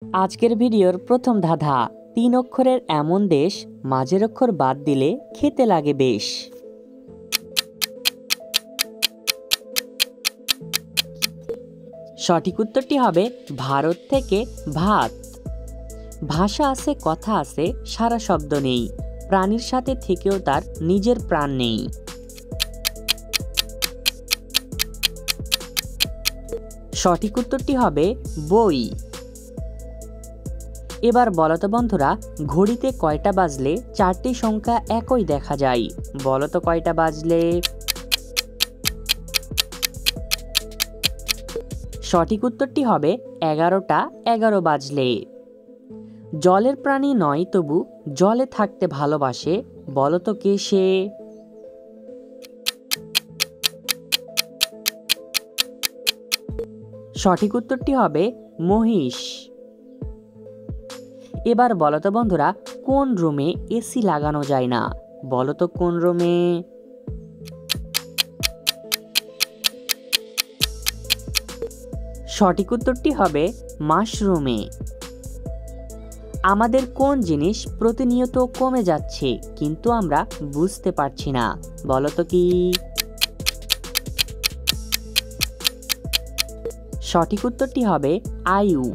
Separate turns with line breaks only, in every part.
আজকের ভিডিওর প্রথম ধাঁধা, 3 অক্ষরের এমন দেশ, মাঝের অক্ষর বাদ দিলে খেতে লাগে বেশ। সঠিক উত্তরটি হবে ভারত থেকে ভাত। ভাষা আছে, কথা আছে, সারা শব্দ নেই, প্রাণীর সাথে থেকেও তার নিজের প্রাণ নেই। সঠিক উত্তরটি হবে বই। এবার বলতো বন্ধুরা, ঘড়িতে কয়টা বাজলে 4টি সংখ্যা একই দেখা যায়? বলতো কয়টা বাজলে? সঠিক উত্তরটি হবে 11টা 11 বাজলে। জলের প্রাণী নয় তবু জলে থাকতে ভালোবাসে, বলতো কে সে? সঠিক উত্তরটি হবে মহিষ। এবার বলতো বন্ধুরা, কোন রুমে এসি লাগানো যায় না? বলতো কোন রুমে? সঠিক উত্তরটি হবে মাশরুমে। আমাদের কোন জিনিস প্রতিনিয়ত কমে যাচ্ছে কিন্তু আমরা বুঝতে পারছি না? বলতো কি? সঠিক উত্তরটি হবে আয়ু।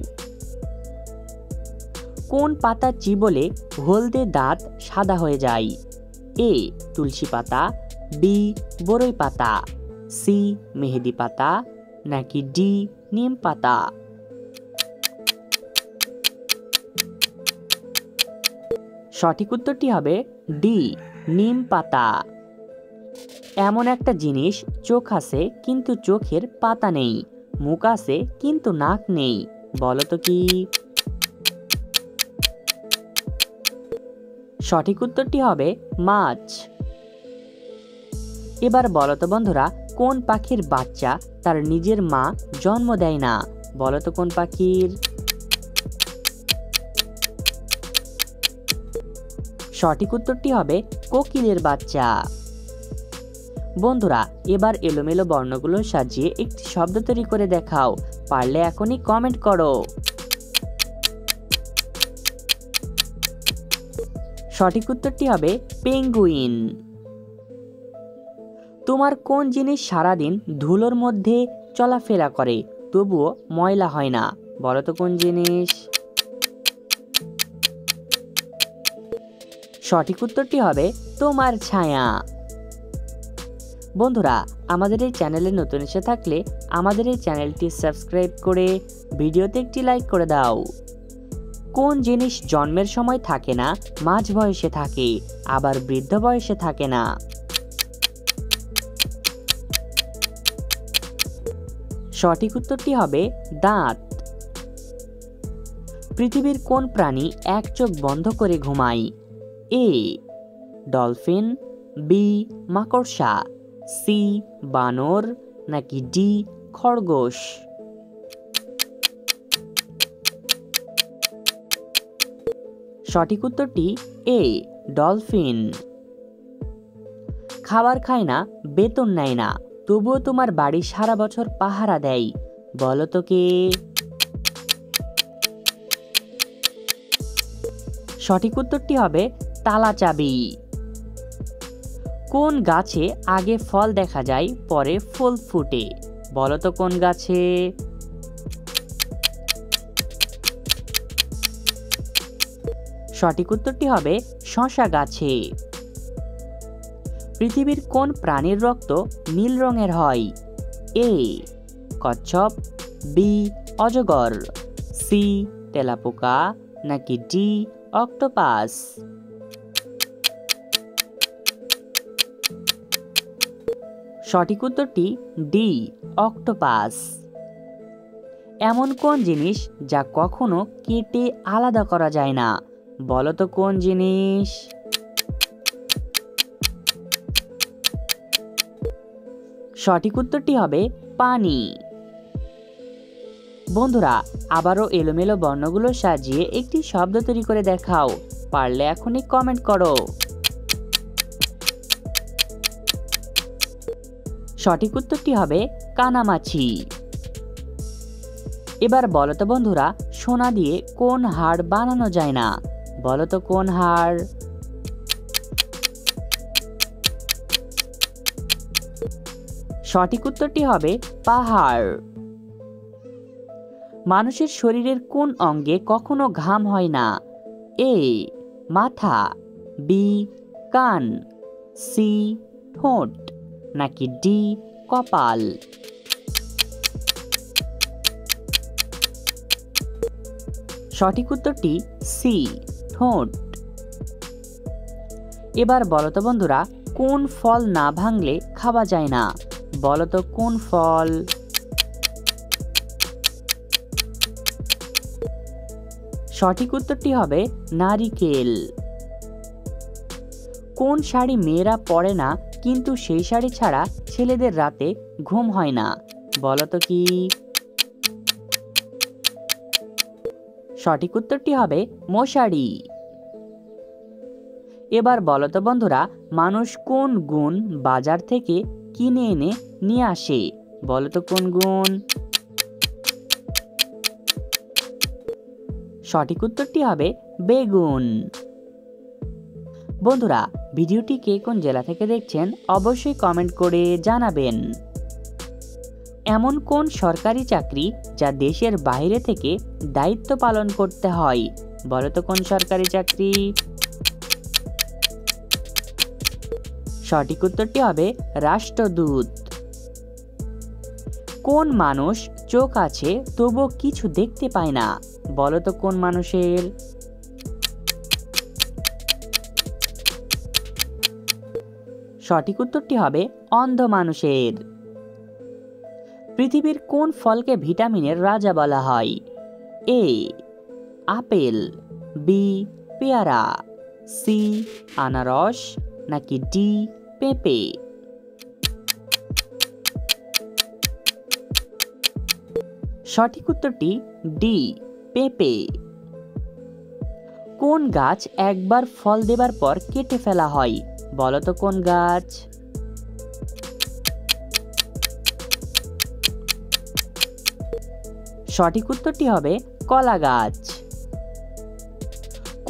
কোন পাতা চিবোলে হলদে দাঁত সাদা হয়ে যায়? এ তুলসী পাতা, বি বরই পাতা, সি মেহেদি পাতা, নাকি ডি নিম পাতা? সঠিক উত্তরটি হবে ডি নিম পাতা। এমন একটা জিনিস, চোখ আছে কিন্তু চোখের পাতা নেই, মুখ আছে কিন্তু নাক নেই, বলতো কি? সঠিক উত্তরটি হবে মাছ। এবার বলতো বন্ধুরা, কোন পাখির বাচ্চা তার নিজের মা জন্ম দেয় না? বলতো কোন পাখির? সঠিক উত্তরটি হবে কোকিলের বাচ্চা। বন্ধুরা, এবার এলোমেলো বর্ণগুলো সাজিয়ে একটি শব্দ তৈরি করে দেখাও, পারলে এখনই কমেন্ট করো। সঠিক উত্তরটি হবে পেঙ্গুইন। তোমার কোন জিনিস সারাদিন ধুলোর মধ্যে চলাফেরা করে তবুও ময়লা হয় না? বলতো কোন জিনিস? সঠিক উত্তরটি হবে তোমার ছায়া। বন্ধুরা, আমাদের এই চ্যানেলে নতুন এসে থাকলে আমাদের এই চ্যানেলটি সাবস্ক্রাইব করে ভিডিওতে একটি লাইক করে দাও। কোন জিনিস জন্মের সময় থাকে না, মাঝ বয়সে থাকে, আবার বৃদ্ধ বয়সে থাকে না? সঠিক উত্তরটি হবে দাঁত। পৃথিবীর কোন প্রাণী এক চোখ বন্ধ করে ঘুমায়? এ ডলফিন, বি মাকড়সা, সি বানর, নাকি ডি খরগোশ? সঠিক উত্তরটি এ ডলফিন। খাবার খায় না, বেতন নেয় না, তবুও তোমার বাড়ি সারা বছর পাহারা দেয়, বলতো কে? সঠিক উত্তরটি হবে তালা চাবি। কোন গাছে আগে ফল দেখা যায় পরে ফুল ফুটে? বলতো কোন গাছে? সঠিক উত্তরটি হবে শসা গাছে। পৃথিবীর কোন প্রাণীর রক্ত নীল রঙের হয়? এ কচ্ছপ, বি অজগর, সি তেলাপোকা, নাকি ডি অক্টোপাস? সঠিক উত্তরটি ডি অক্টোপাস। এমন কোন জিনিস যা কখনো কেটে আলাদা করা যায় না? বলতো কোন জিনিস? সঠিক উত্তরটি হবে পানি। বন্ধুরা, আবারও এলোমেলো বর্ণগুলো সাজিয়ে একটি শব্দ তৈরি করে দেখাও, পারলে এখনই কমেন্ট করো। সঠিক উত্তরটি হবে কানামাছি। এবার বলো তো বন্ধুরা, সোনা দিয়ে কোন হার বানানো যায় না? বলো তো কোন হার? সঠিক উত্তরটি হবে পাহাড়। মানুষের শরীরের কোন অঙ্গে কখনো ঘাম হয় না? এ মাথা, বি কান, সি ঠোঁট, নাকি ডি কপাল? সঠিক উত্তরটি সি ঠোঁট। এবার বলো তো বন্ধুরা, কোন ফল না ভাঙলে খাওয়া যায় না? বলো তো কোন ফল? সঠিক উত্তরটি হবে নারিকেল। কোন শাড়ি মেয়েরা পরে না কিন্তু সেই শাড়ি ছাড়া ছেলেদের রাতে ঘুম হয় না? বলো তো কি? সঠিক উত্তরটি হবে মশারি। এবার বলো তো বন্ধুরা, মানুষ কোন গুণ বাজার থেকে কিনে এনে নিয়ে আসে? বলো তো কোন গুণ? সঠিক উত্তরটি হবে বেগুন। বন্ধুরা, ভিডিওটি কে কোন জেলা থেকে দেখছেন অবশ্যই কমেন্ট করে জানাবেন। এমন কোন সরকারি চাকরি যা দেশের বাইরে থেকে দায়িত্ব পালন করতে হয়? বলো তো কোন সরকারি চাকরি? সঠিক উত্তরটি হবে রাষ্ট্রদূত। কোন মানুষ চোখ আছে তবুও কিছু দেখতে পায় না? বলো তো কোন মানুষের? সঠিক উত্তরটি হবে অন্ধ মানুষের। পৃথিবীর কোন ফলকে ভিটামিনের রাজা বলা হয়? এ আপেল, বি পেয়ারা, সি আনারস, নাকি ডি পেঁপে? সঠিক উত্তরটি ডি পেঁপে। কোন গাছ একবার ফল দেবার পর কেটে ফেলা হয়? বলো তো কোন গাছ? সঠিক উত্তরটি হবে কলা গাছ।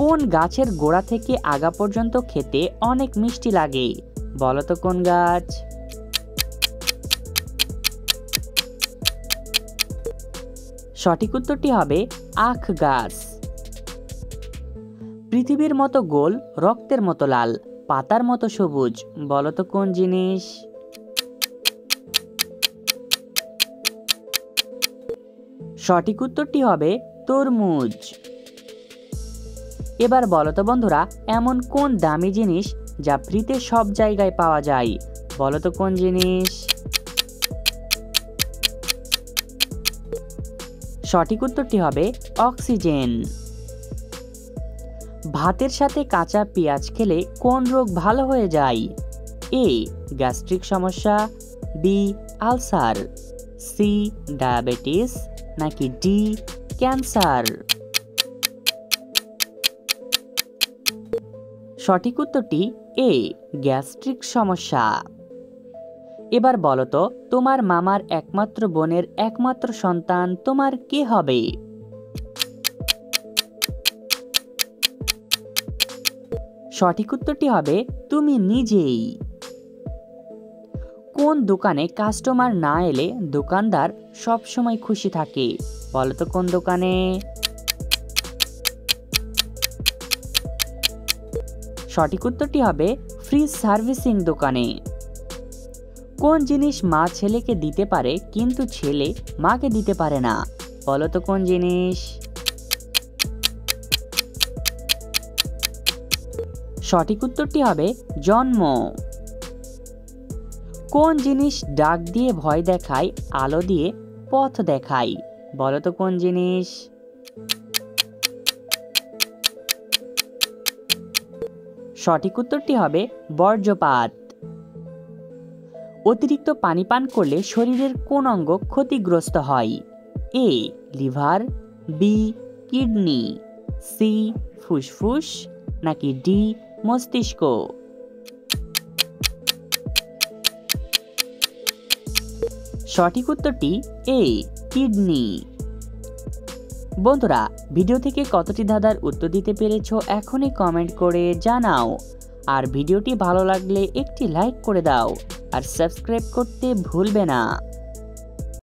কোন গাছের গোড়া থেকে আগা পর্যন্ত খেতে অনেক মিষ্টি লাগে? বলো তো কোন গাছ? সঠিক উত্তরটি হবে আখ গাছ। পৃথিবীর মতো গোল, রক্তের মতো লাল, পাতার মতো সবুজ, বলো তো কোন জিনিস? সঠিক উত্তরটি হবে তরমুজ। এবার বলো তো বন্ধুরা, এমন কোন দামি জিনিস যা ফ্রিতে সব জায়গায় পাওয়া যায়? বলো তো কোন জিনিস? সঠিক উত্তরটি হবে অক্সিজেন। ভাতের সাথে কাঁচা পেঁয়াজ খেলে কোন রোগ ভালো হয়ে যায়? এ গ্যাস্ট্রিক সমস্যা, বি আলসার, সি ডায়াবেটিস, নাকি ডি ক্যান্সার? সঠিক উত্তরটি এ গ্যাস্ট্রিক সমস্যা। এবার বলো তো, তোমার মামার একমাত্র বোনের একমাত্র সন্তান তোমার কে হবে? সঠিক উত্তরটি হবে তুমি নিজেই। কোন দোকানে কাস্টমার না এলে দোকানদার সবসময় খুশি থাকে? বলো তো কোন দোকানে? সঠিক উত্তরটি হবে ফ্রিজ সার্ভিসিং দোকানে। কোন জিনিস মা ছেলেকে দিতে পারে কিন্তু ছেলে মাকে দিতে পারে না? বলো তো কোন জিনিস? সঠিক উত্তরটি হবে জন্ম। কোন জিনিস ডাক দিয়ে ভয় দেখায়, আলো দিয়ে পথ দেখায়? বলো তো কোন জিনিস? সঠিক উত্তরটি হবে বর্জ্যপাত। অতিরিক্ত পানি পান করলে শরীরের কোন অঙ্গ ক্ষতিগ্রস্ত হয়? A liver, B kidney, C ফুসফুস, নাকি ডি মস্তিষ্ক? সঠিক উত্তরটি এ কিডনি। বন্ধুরা, ভিডিও থেকে কতটি ধাঁধার উত্তর দিতে পেরেছো এখনই কমেন্ট করে জানাও। আর ভিডিওটি ভালো লাগলে একটি লাইক করে দাও আর সাবস্ক্রাইব করতে ভুলবে না।